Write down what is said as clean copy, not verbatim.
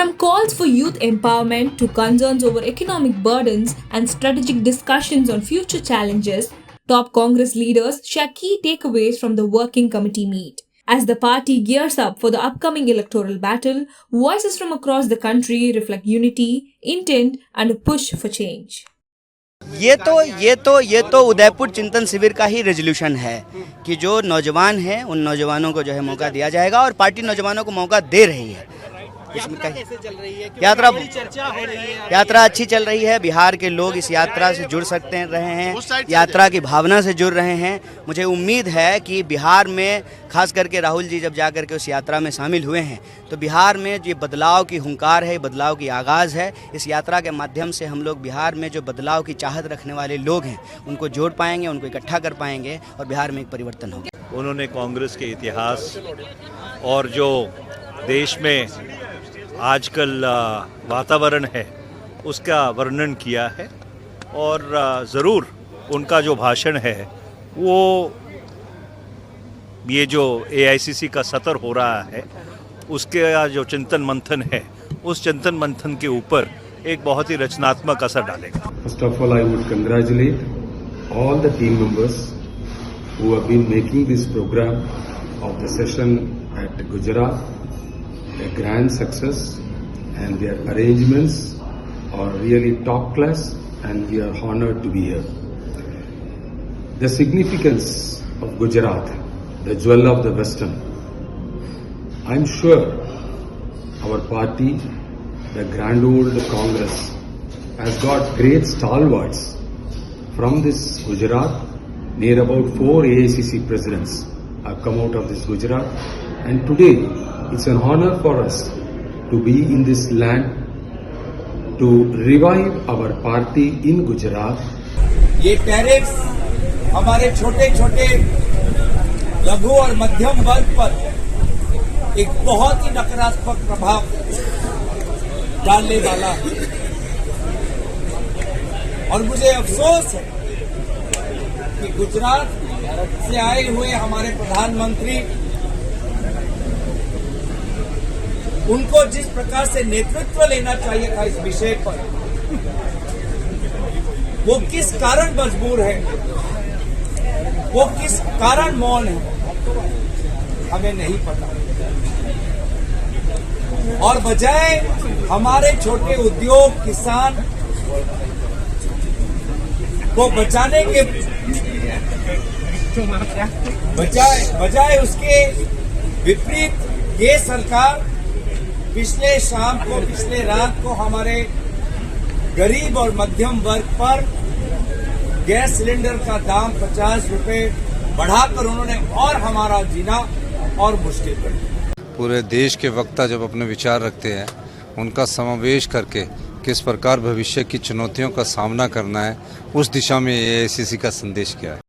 From calls for youth empowerment to concerns over economic burdens and strategic discussions on future challenges, top Congress leaders share key takeaways from the working committee meet. As the party gears up for the upcoming electoral battle, voices from across the country reflect unity, intent, and a push for change. ये तो उदयपुर चिंतन शिविर का ही resolution है कि जो नौजवान हैं उन नौजवानों को जो है मौका दिया जाएगा और पार्टी नौजवानों को मौका दे रही है। यात्रा कैसे चल रही है? चर्चा हो रही है। यात्रा अच्छी चल रही है। बिहार के लोग इस यात्रा से जुड़ रहे हैं, यात्रा की भावना से जुड़ रहे हैं। मुझे उम्मीद है कि बिहार में खास करके राहुल जी जब जाकर के उस यात्रा में शामिल हुए हैं तो बिहार में जो बदलाव की हुंकार है, बदलाव की आगाज़ है, इस यात्रा के माध्यम से हम लोग बिहार में जो बदलाव की चाहत रखने वाले लोग हैं उनको जोड़ पाएंगे, उनको इकट्ठा कर पाएंगे और बिहार में एक परिवर्तन होगा। उन्होंने कांग्रेस के इतिहास और जो देश में आजकल वातावरण है उसका वर्णन किया है और ज़रूर उनका जो भाषण है वो ये जो AICC का सत्र हो रहा है उसके जो चिंतन मंथन है उस चिंतन मंथन के ऊपर एक बहुत ही रचनात्मक असर डालेगा। First of all, I would congratulate all the team members who have been making this program of the session at Gujarat a grand success, and their arrangements are really top class and we are honored to be here. The significance of Gujarat, the jewel of the Western, I'm sure our party, the grand old Congress, has got great stalwarts from this Gujarat. Near about 4 AICC presidents have come out of this Gujarat, and today it's an honor for us to be in this land to revive our party in Gujarat. ये tariff हमारे छोटे छोटे लघु और मध्यम वर्ग पर एक बहुत ही नकारात्मक प्रभाव डालने वाला है और मुझे अफसोस है कि गुजरात से आए हुए हमारे प्रधानमंत्री उनको जिस प्रकार से नेतृत्व लेना चाहिए था इस विषय पर, वो किस कारण मजबूर है, वो किस कारण मौन है, हमें नहीं पता। और बजाय हमारे छोटे उद्योग किसान को बचाने के बजाय उसके विपरीत ये सरकार पिछले रात को हमारे गरीब और मध्यम वर्ग पर गैस सिलेंडर का दाम 50 रुपए बढ़ाकर उन्होंने और हमारा जीना और मुश्किल कर दिया। पूरे देश के वक्ता जब अपने विचार रखते हैं उनका समावेश करके किस प्रकार भविष्य की चुनौतियों का सामना करना है उस दिशा में AICC का संदेश क्या है।